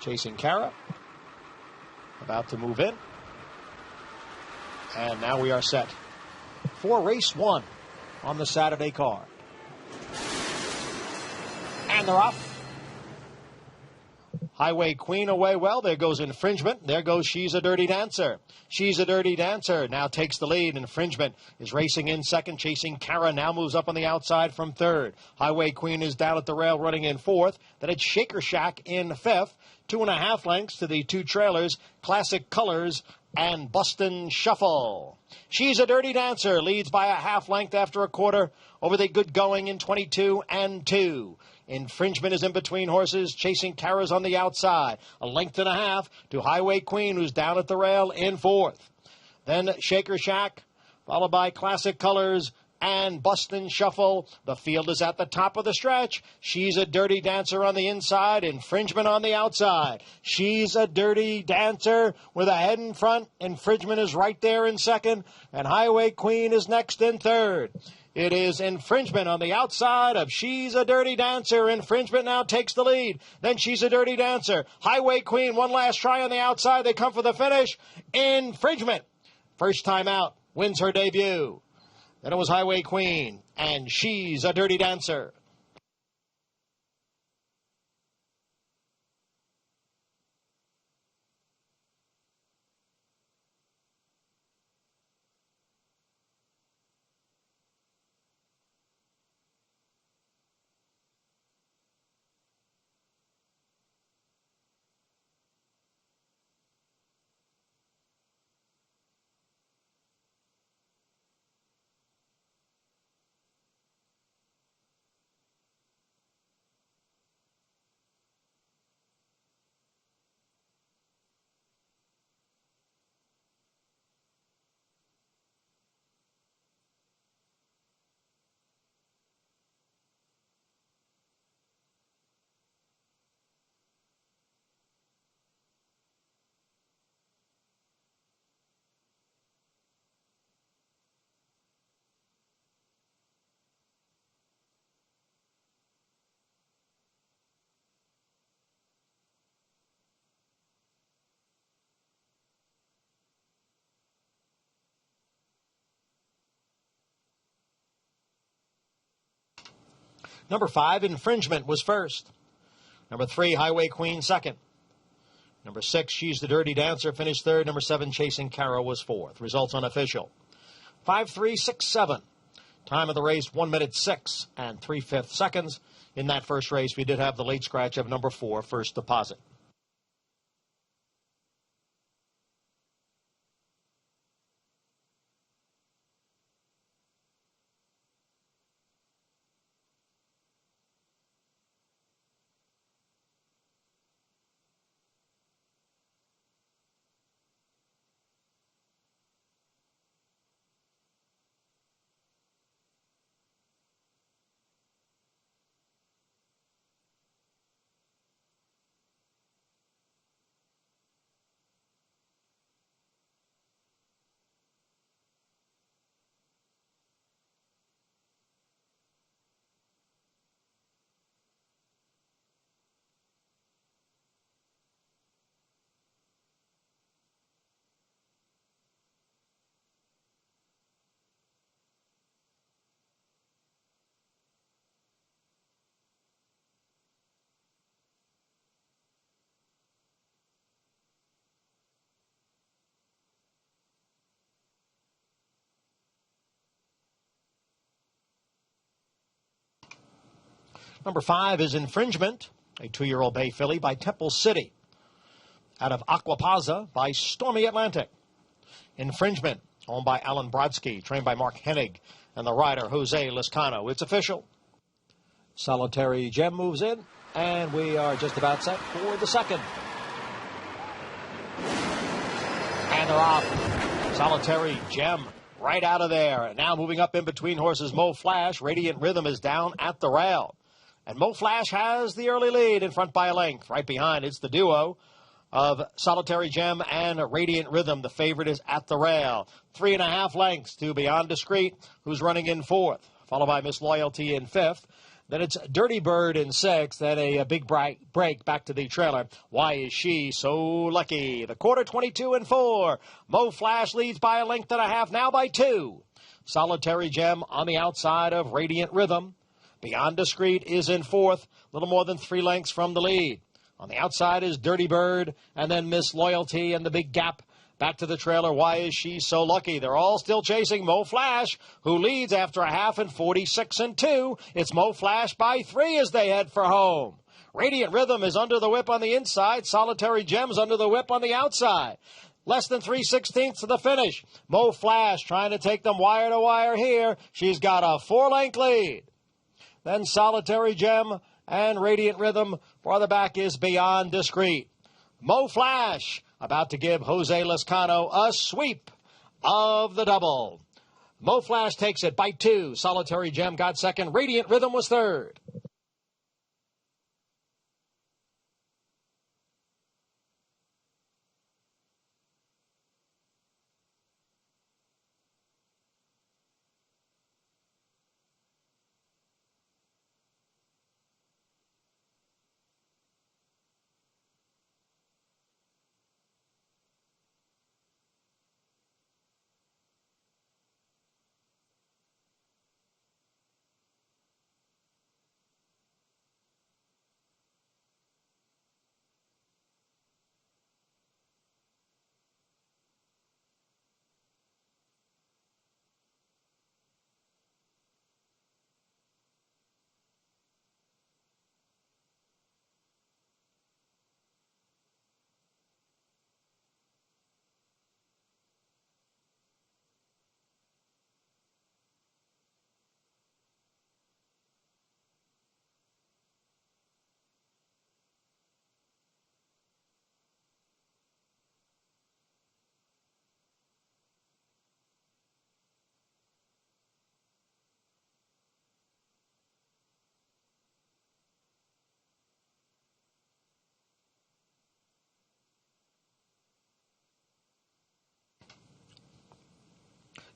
Chasing Cara. About to move in. And now we are set for race 1 on the Saturday card. And they're off. Highway Queen away well. There goes Infringement. There goes She's a Dirty Dancer. She's a Dirty Dancer now takes the lead. Infringement is racing in second. Chasing Cara now moves up on the outside from third. Highway Queen is down at the rail running in fourth. Then it's Shaker Shack in fifth. 2.5 lengths to the two trailers, Classic Colors and Bustin' Shuffle. She's a Dirty Dancer leads by a half length after a quarter over the Good Going in 22 and 2. Infringement is in between horses. Chasing Cara's on the outside. A length and a half to Highway Queen, who's down at the rail in fourth. Then Shaker Shack, followed by Classic Colors and Bustin' Shuffle. The field is at the top of the stretch. She's a Dirty Dancer on the inside. Infringement on the outside. She's a Dirty Dancer with a head in front. Infringement is right there in second. And Highway Queen is next in third. It is Infringement on the outside of She's a Dirty Dancer. Infringement now takes the lead. Then She's a Dirty Dancer. Highway Queen, one last try on the outside. They come for the finish. Infringement, first time out, wins her debut. Then it was Highway Queen and She's a Dirty Dancer. Number 5, Infringement, was first. Number 3, Highway Queen, second. Number 6, She's the Dirty Dancer, finished third. Number 7, Chasing Cara, was fourth. Results unofficial. 5-3-6-7. Time of the race, 1 minute 6 and 3/5 seconds. In that first race, we did have the late scratch of number 4, First Deposit. Number 5 is Infringement, a 2-year-old bay filly by Temple City. Out of Aquapaza by Stormy Atlantic. Infringement, owned by Alan Brodsky, trained by Mark Hennig, and the rider Jose Lescano. It's official. Solitary Gem moves in, and we are just about set for the second. And they're off. Solitary Gem right out of there. Now moving up in between horses, Mo Flash. Radiant Rhythm is down at the rail. And Mo Flash has the early lead in front by a length. Right behind, it's the duo of Solitary Gem and Radiant Rhythm. The favorite is at the rail. 3.5 lengths to Beyond Discreet, who's running in fourth, followed by Miss Loyalty in fifth. Then it's Dirty Bird in 6th, then a big break back to the trailer. Why Is She So Lucky? The quarter, 22-4. Mo Flash leads by a length and a half, now by 2. Solitary Gem on the outside of Radiant Rhythm. Beyond Discreet is in 4th, little more than 3 lengths from the lead. On the outside is Dirty Bird, and then Miss Loyalty and the big gap back to the trailer. Why Is She So Lucky? They're all still chasing Mo Flash, who leads after a half in 46-2. It's Mo Flash by 3 as they head for home. Radiant Rhythm is under the whip on the inside. Solitary Gem's under the whip on the outside. Less than 3/16 of the finish. Mo Flash trying to take them wire to wire here. She's got a 4-length lead. Then Solitary Gem and Radiant Rhythm. Farther back is Beyond Discreet. Mo Flash about to give Jose Lescano a sweep of the double. Mo Flash takes it by 2. Solitary Gem got second. Radiant Rhythm was third.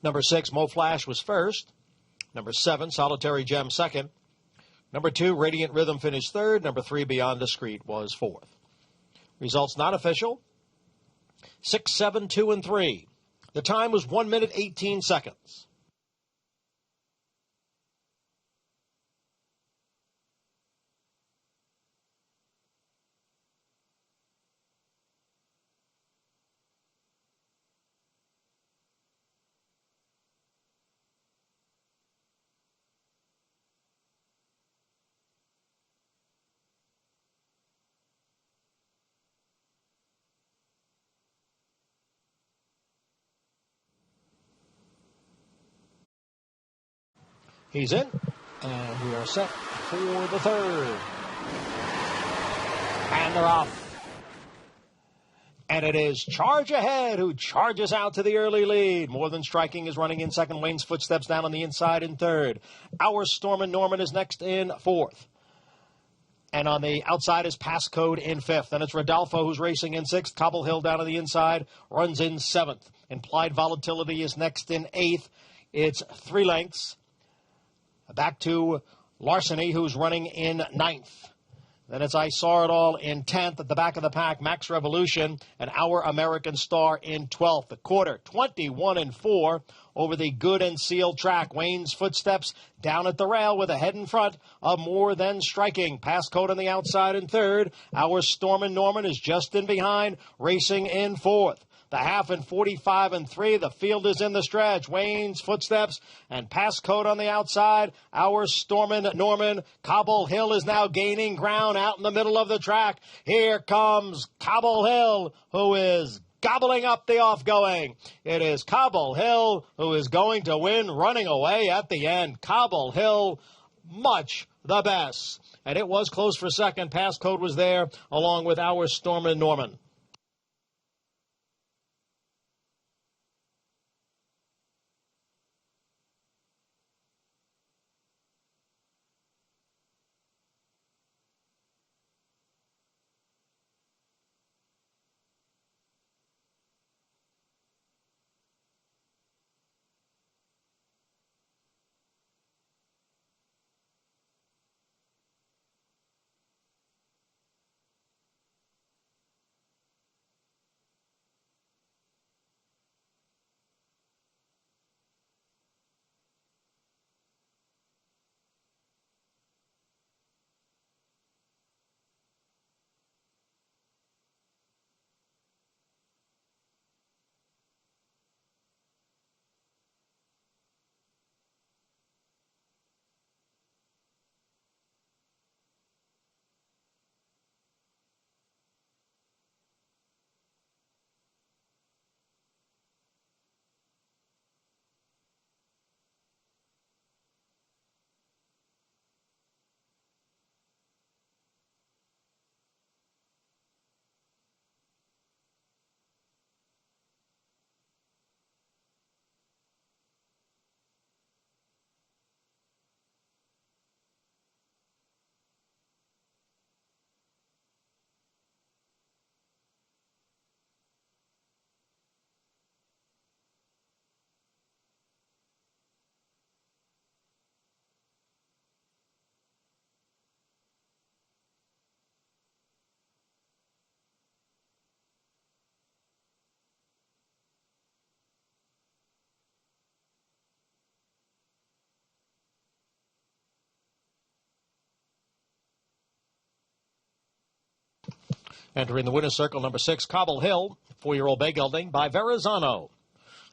Number 6, Mo Flash was first. Number 7, Solitary Gem second. Number 2, Radiant Rhythm finished third. Number 3, Beyond Discreet was fourth. Results not official. 6, 7, 2, and 3. The time was 1 minute, 18 seconds. He's in, and we are set for the third. And they're off. And it is Charge Ahead who charges out to the early lead. More Than Striking is running in second. Wayne's Footsteps down on the inside in third. Our Storm and Norman is next in fourth. And on the outside is Passcode in fifth. Then it's Rodolfo who's racing in sixth. Cobble Hill down on the inside runs in seventh. Implied Volatility is next in eighth. It's 3 lengths. Back to Larceny, who's running in ninth. Then it's I Saw It All in 10th. At the back of the pack, Max Revolution and Our American Star in 12th. The quarter, 21-4 over the good and sealed track. Wayne's Footsteps down at the rail with a head in front of More Than Striking. Passcode on the outside in third. Our Storm and Norman is just in behind, racing in fourth. The half in 45-3. The field is in the stretch. Wayne's Footsteps and Passcode on the outside. Our Stormin' Norman. Cobble Hill is now gaining ground out in the middle of the track. Here comes Cobble Hill, who is gobbling up the off-going. It is Cobble Hill who is going to win, running away at the end. Cobble Hill, much the best. And it was close for second. Passcode was there along with Our Stormin' Norman. Entering the winner's circle, number 6, Cobble Hill, 4-year-old bay gelding by Verrazano.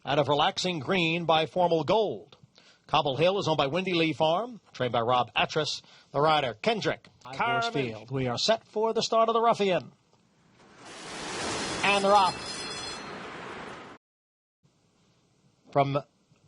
Out of Relaxing Green by Formal Gold. Cobble Hill is owned by Windy Lee Farm, trained by Rob Atras. The rider, Kendrick. Horse field. We are set for the start of the Ruffian. And they're off. From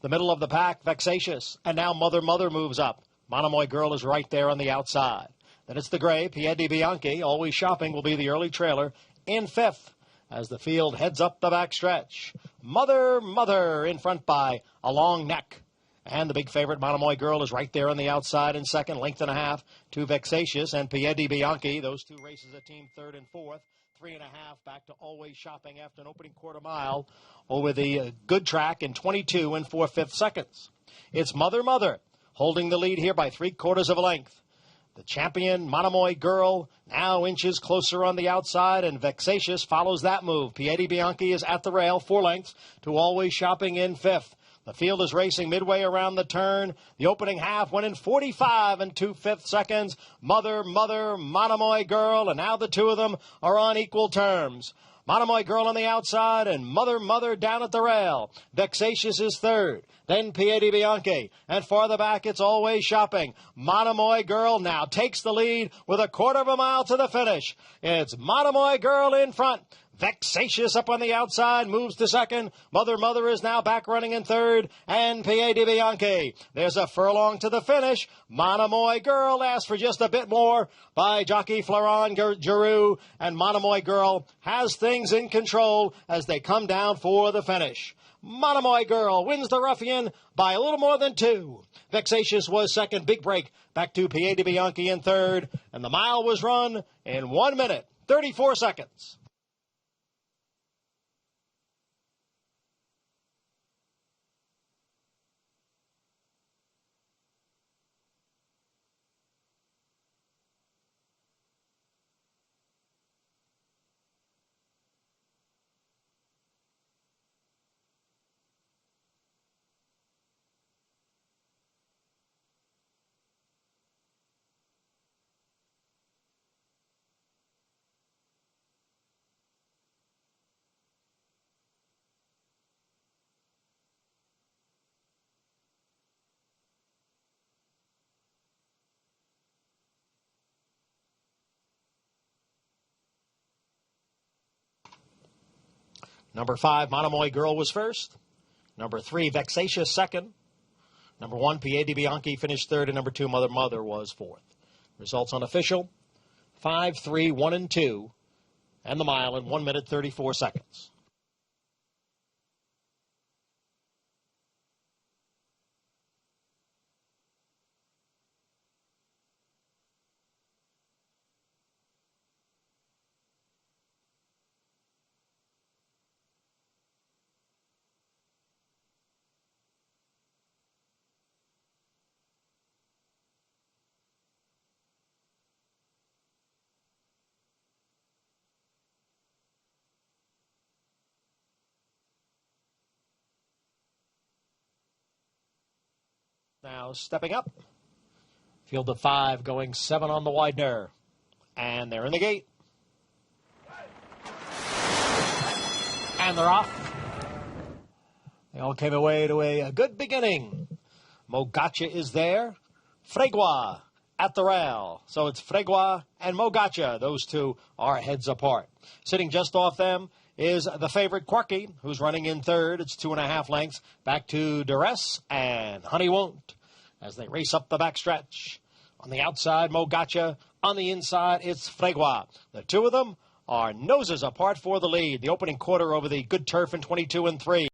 the middle of the pack, Vexatious. And now Mother moves up. Monomoy Girl is right there on the outside. Then it's the gray, Piedi Bianchi. Always Shopping will be the early trailer in 5th as the field heads up the backstretch. Mother in front by a long neck. And the big favorite, Monomoy Girl, is right there on the outside in 2nd, length and a half to Vexatious and Piedi Bianchi. Those two races a team 3rd and 4th. 3.5 back to Always Shopping after an opening quarter mile over the good track in 22 and 4/5 seconds. It's Mother holding the lead here by 3/4 of a length. The champion, Monomoy Girl, now inches closer on the outside, and Vexatious follows that move. Piedi Bianchi is at the rail, 4 lengths to Always Shopping in 5th. The field is racing midway around the turn. The opening half went in 45 and 2/5 seconds. Mother, Monomoy Girl, and now the two of them are on equal terms. Monomoy Girl on the outside and Mother down at the rail. Vexatious is 3rd. Then Piedi Bianchi. And farther back, it's Always Shopping. Monomoy Girl now takes the lead with 1/4 mile to the finish. It's Monomoy Girl in front. Vexatious up on the outside, moves to 2nd. Mother is now back running in 3rd. And Piedi Bianchi. There's a furlong to the finish. Monomoy Girl asks for just a bit more by jockey Florent Giroux. And Monomoy Girl has things in control as they come down for the finish. Monomoy Girl wins the Ruffian by a little more than 2. Vexatious was 2nd. Big break back to Piedi Bianchi in 3rd. And the mile was run in 1 minute, 34 seconds. Number 5, Monomoy Girl was 1st. Number 3, Vexatious 2nd. Number 1, Piedi Bianchi finished 3rd, and number 2, Mother was 4th. Results unofficial: 5, 3, 1, and 2, and the mile in 1 minute 34 seconds. Now stepping up. Field of 5 going 7 on the Widener. And they're in the gate. And they're off. They all came away to a good beginning. Mogacha is there. Fregua at the rail. So it's Fregua and Mogacha. Those two are heads apart. Sitting just off them is the favorite Quirky, who's running in 3rd. It's 2.5 lengths. Back to Duress and Honey Won't as they race up the backstretch. On the outside, Mogacha. On the inside, it's Fregua. The two of them are noses apart for the lead. The opening quarter over the good turf in 22 and 3.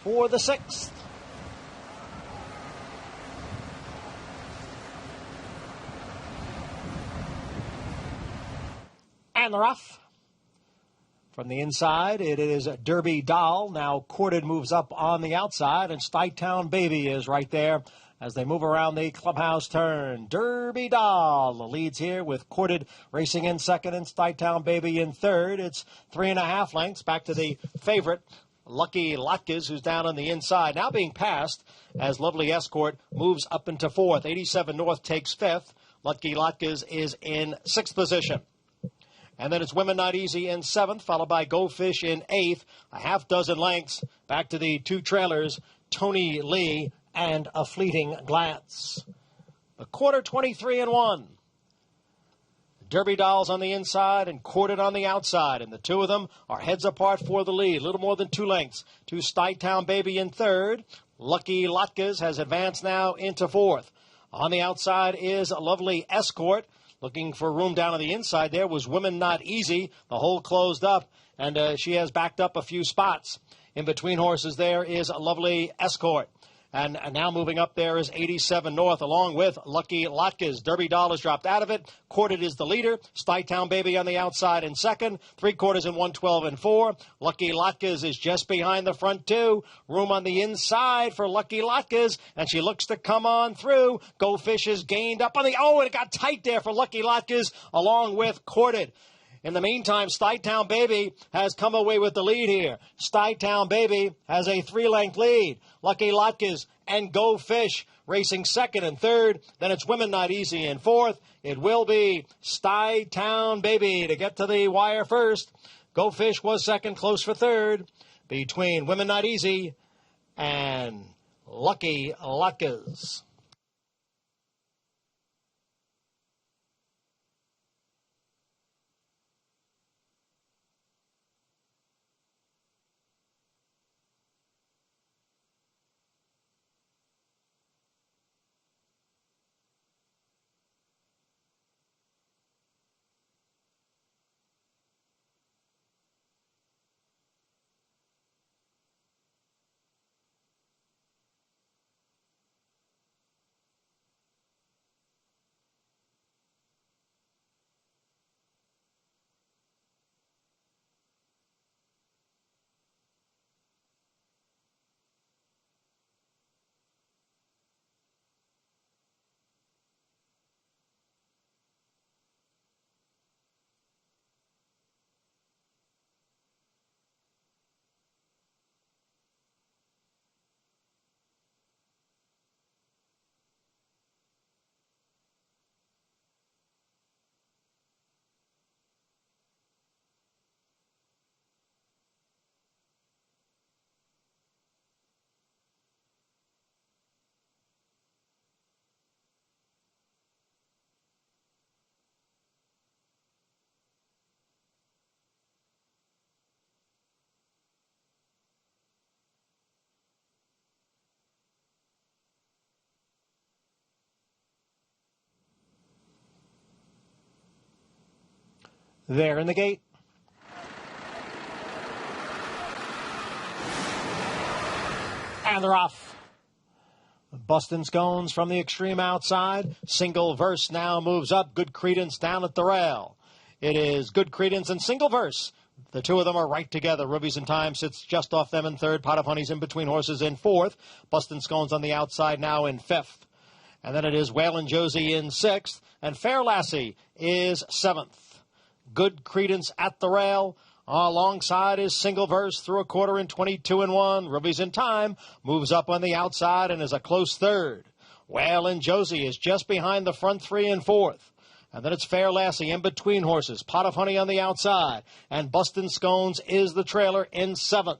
for the 6th. And the rough. From the inside, it is Derby Doll. Now Courted moves up on the outside, and Stuytown Baby is right there as they move around the clubhouse turn. Derby Doll leads here with Courted racing in second and Stuytown Baby in third. It's 3.5 lengths back to the favorite, Lucky Latkes, who's down on the inside. Now being passed as Lovely Escort moves up into fourth. 87 North takes fifth. Lucky Latkes is in sixth position. And then it's Women Not Easy in seventh, followed by Go Fish in eighth. A half dozen lengths back to the two trailers, Tony Lee and A Fleeting Glance. The quarter, 23-1. Derby Dolls on the inside and Courted on the outside. And the two of them are heads apart for the lead, a little more than 2 lengths. To Stuytown Baby in third. Lucky Latkes has advanced now into fourth. On the outside is a Lovely Escort. Looking for room down on the inside there was Women Not Easy. The hole closed up, and she has backed up a few spots. In between horses there is a Lovely Escort. And now moving up there is 87 North, along with Lucky Latkes. Derby Doll has dropped out of it. Courted is the leader. Stuytown Baby on the outside in second. 3/4 in 112 and 4. Lucky Latkes is just behind the front two. Room on the inside for Lucky Latkes, and she looks to come on through. Go Fish is gained up on the... Oh, and it got tight there for Lucky Latkes, along with Courted. In the meantime, Stuytown Baby has come away with the lead here. Stuytown Baby has a 3-length lead. Lucky Latkes and Go Fish racing second and third. Then it's Women Not Easy in fourth. It will be Stuytown Baby to get to the wire first. Go Fish was second, close for third, between Women Not Easy and Lucky Latkes. There in the gate. And they're off. Bustin' Scones from the extreme outside. Single Verse now moves up. Good Credence down at the rail. It is Good Credence and Single Verse. The two of them are right together. Rubies in Time sits just off them in third. Pot of Honey's in between horses in fourth. Bustin' Scones on the outside now in fifth. And then it is Waylon Josie in sixth. And Fair Lassie is seventh. Good Credence at the rail. Alongside is Single Verse through 1/4 in 22-1. Rubies in Time moves up on the outside and is a close third. Waylon Josie is just behind the front three in fourth. And then it's Fair Lassie in between horses. Pot of Honey on the outside. And Bustin' Scones is the trailer in seventh.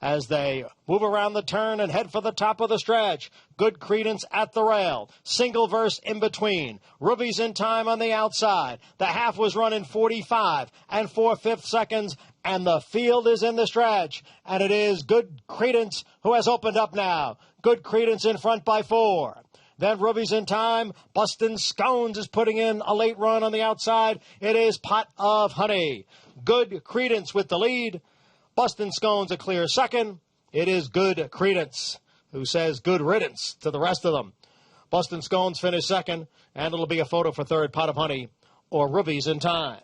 As they move around the turn and head for the top of the stretch. Good Credence at the rail. Single Verse in between. Rubies in Time on the outside. The half was run in 45 and 4/5 seconds. And the field is in the stretch. And it is Good Credence who has opened up now. Good Credence in front by 4. Then Rubies in Time. Bustin' Scones is putting in a late run on the outside. It is Pot of Honey. Good Credence with the lead. Bustin' Scones a clear second. It is Good Credence, who says good riddance to the rest of them. Boston Scones finish second, and it'll be a photo for third, Pot of Honey or Rubies in Time.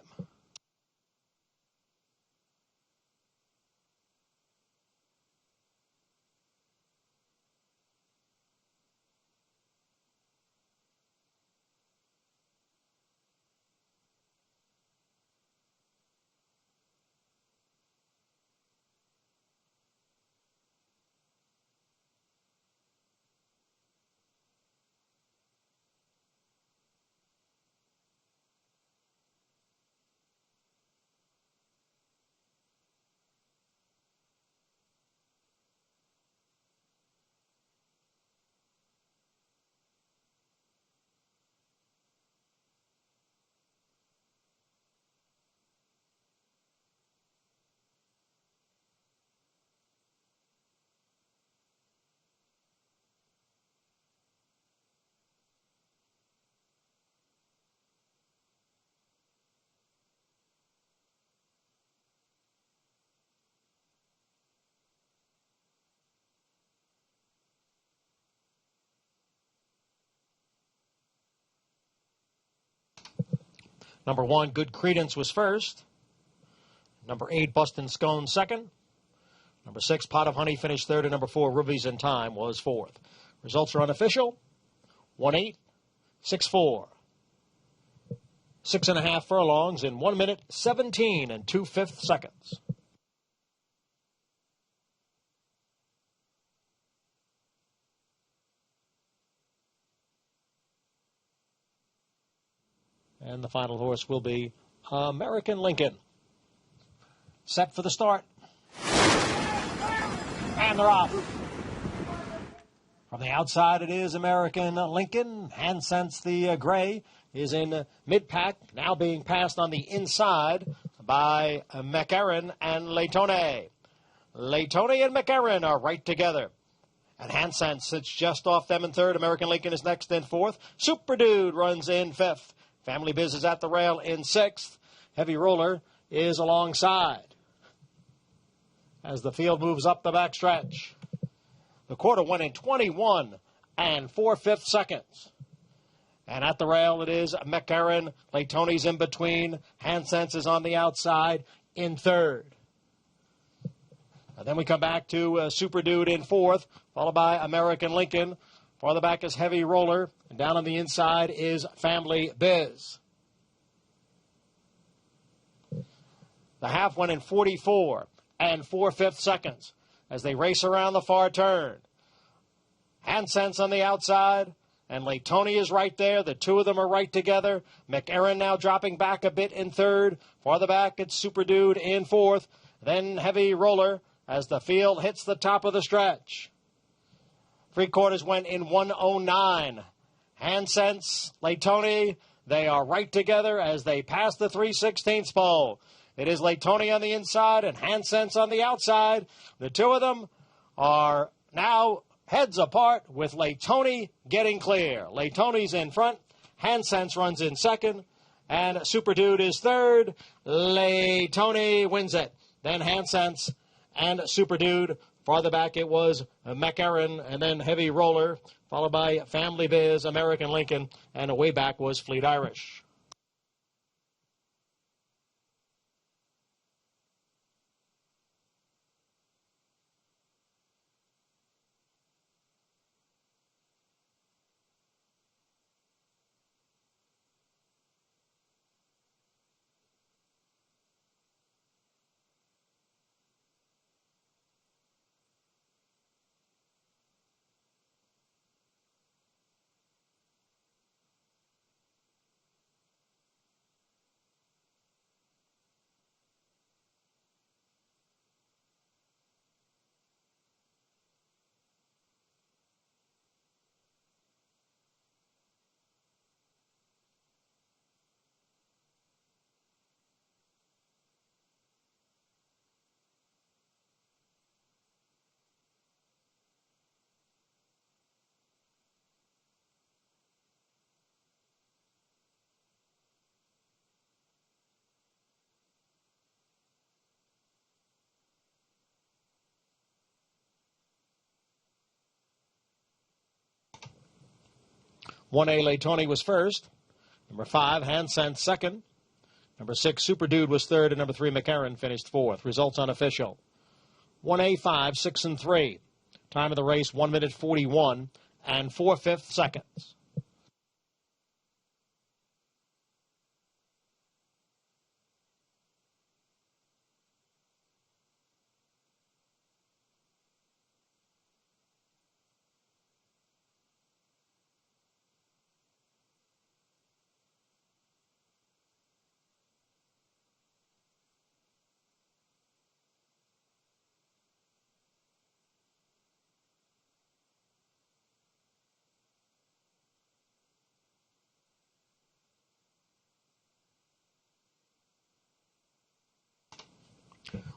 Number 1, Good Credence was first. Number 8, Boston Scones second. Number 6, Pot of Honey finished third, and number 4, Rubies in Time was fourth. Results are unofficial. 1-8, 6-4. 6.5 furlongs in 1 minute, 17 2/5 seconds. And the final horse will be American Lincoln. Set for the start. And they're off. From the outside, it is American Lincoln. Handsense, the gray, is in mid-pack, now being passed on the inside by McErin and Laytone. Laytone and McErin are right together. And Handsense sits just off them in third. American Lincoln is next in fourth. Super Dude runs in fifth. Family Biz is at the rail in sixth. Heavy Roller is alongside as the field moves up the backstretch. The quarter went in 21 4/5 seconds. And at the rail, it is McErin. Laytone's in between. Handsense is on the outside in third. And then we come back to Super Dude in fourth, followed by American Lincoln. Farther back is Heavy Roller. And down on the inside is Family Biz. The half went in 44 4/5 seconds as they race around the far turn. Handsense on the outside, and Laytone is right there. The two of them are right together. McErin now dropping back a bit in third. Farther back, it's Super Dude in fourth. Then Heavy Roller as the field hits the top of the stretch. 3/4 went in 1:09. Handsense, Laytone, they are right together as they pass the 3/16 pole. It is Laytone on the inside and Handsense on the outside. The two of them are now heads apart with Laytone getting clear. Laytone's in front. Handsense runs in second. And Super Dude is third. Laytone wins it. Then Handsense and Super Dude. Farther back it was McErin and then Heavy Roller, followed by Family Biz, American Lincoln, and way back was Fleet Irish. 1A Laytoni was first. Number 5, Hansen second. Number 6, Super Dude was third, and number 3, McCarran finished fourth. Results unofficial. 1A 5, 6 and 3. Time of the race 1 minute 41 and 4/5 seconds.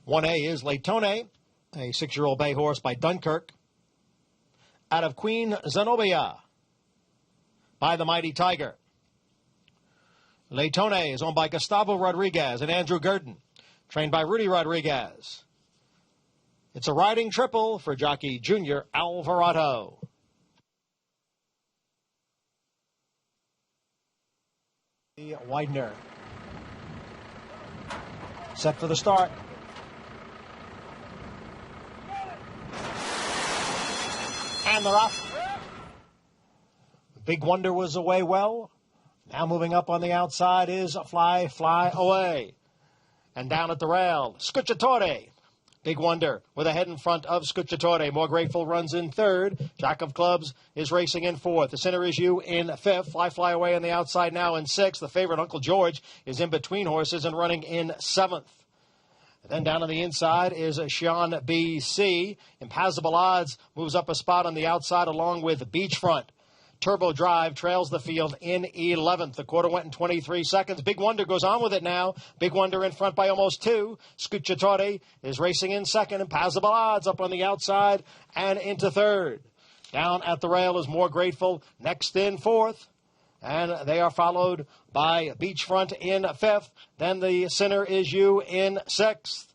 One A is Laytoni, a 6-year-old bay horse by Dunkirk. Out of Queen Zenobia by the Mighty Tiger. Laytoni is owned by Gustavo Rodriguez and Andrew Gurdon, trained by Rudy Rodriguez. It's a riding triple for jockey Junior Alvarado. Widener. Set for the start. And they're off. Big Wonder was away well. Now moving up on the outside is Fly, Fly Away. And down at the rail, Scucciatore. Big Wonder with a head in front of Scucciatore. More Grateful runs in third. Jack of Clubs is racing in fourth. The Center is You in fifth. Fly, Fly Away on the outside now in sixth. The favorite, Uncle George, is in between horses and running in seventh. And then down on the inside is Sean BC. Impassable Odds moves up a spot on the outside along with Beachfront. Turbo Drive trails the field in 11th. The quarter went in 23 seconds. Big Wonder goes on with it now. Big Wonder in front by almost 2. Scucciatore is racing in second. Impassable Odds up on the outside and into third. Down at the rail is More Grateful next in fourth. And they are followed by Beachfront in fifth. Then the Center is You in sixth.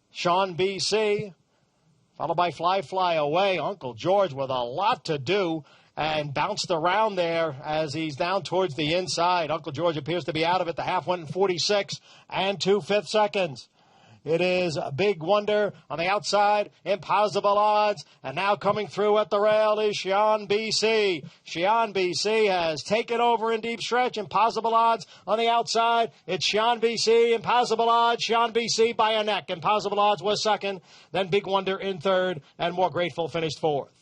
Sean BC, followed by Fly, Fly Away. Uncle George with a lot to do and bounced around there as he's down towards the inside. Uncle George appears to be out of it. The half went in 46 and 2/5 seconds. It is Big Wonder on the outside, Impassable Odds, and now coming through at the rail is Sean BC. Sean BC has taken over in deep stretch. Impassable Odds on the outside. It's Sean BC, Impassable Odds, Sean BC by a neck. Impassable Odds was second, then Big Wonder in third, and More Grateful finished fourth.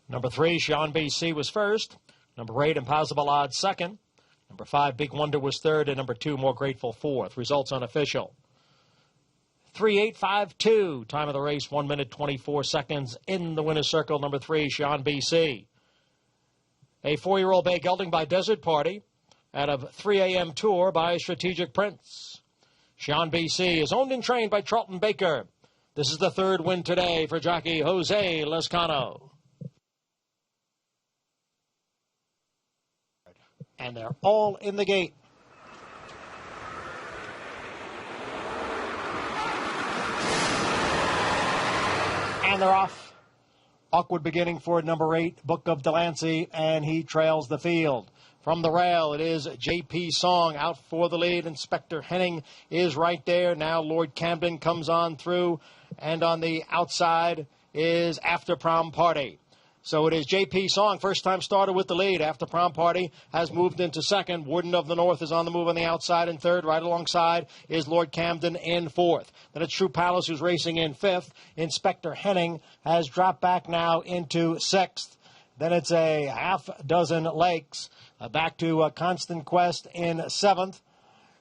Number 3, Sean BC was first. Number 8, Impassable Odds second. Number 5, Big Wonder was third. And number 2, More Grateful fourth. Results unofficial. 3:852. Time of the race, 1 minute 24 seconds. In the winner's circle, number 3, Sean BC. A 4-year-old bay gelding by Desert Party. out of 3 a.m. Tour by Strategic Prince. Sean BC is owned and trained by Charlton Baker. This is the third win today for jockey Jose Lezcano. And they're all in the gate. And they're off. Awkward beginning for number 8, Book of Delancey, and he trails the field. From the rail, it is J.P. Song out for the lead. Inspector Henning is right there. Now Lord Camden comes on through, and on the outside is After Prom Party. So it is J.P. Song, first-time starter with the lead. After Prom Party has moved into second. Warden of the North is on the move on the outside in third. Right alongside is Lord Camden in fourth. Then it's True Palace who's racing in fifth. Inspector Henning has dropped back now into sixth. Then it's a half dozen Lakes. Back to Constant Quest in seventh.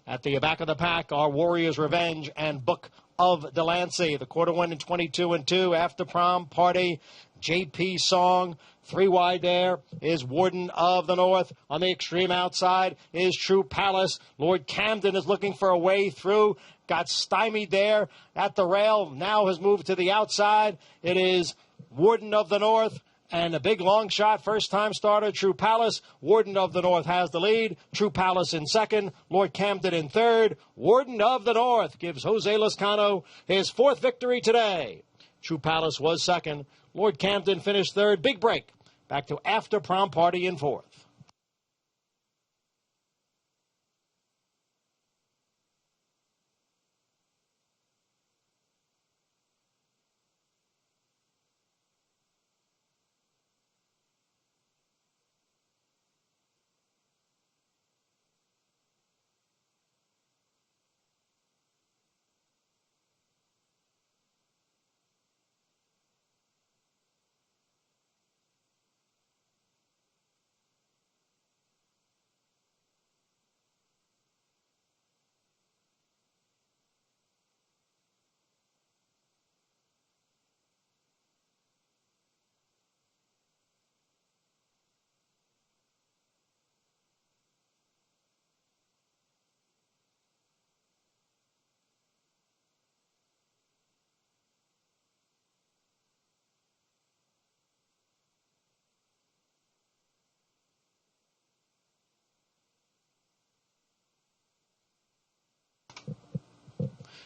At the back of the pack are Warrior's Revenge and Book of Delancey. The quarter win in 22 and 2. After Prom Party, J.P. Song. 3 wide there is Warden of the North. On the extreme outside is True Palace. Lord Camden is looking for a way through. Got stymied there at the rail. Now has moved to the outside. It is Warden of the North. And a big long shot, first-time starter, True Palace. Warden of the North has the lead. True Palace in second. Lord Camden in third. Warden of the North gives Jose Lezcano his 4th victory today. True Palace was second. Lord Camden finished third. Big break. Back to After Prom Party in fourth.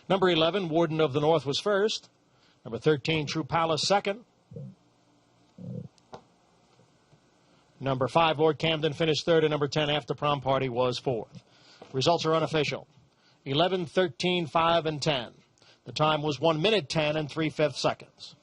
Number 11, Warden of the North, was first. Number 13, True Palace, second. Number 5, Lord Camden, finished third. And number 10, After Prom Party, was fourth. Results are unofficial. 11, 13, 5, and 10. The time was 1 minute 10 and 3/5 seconds.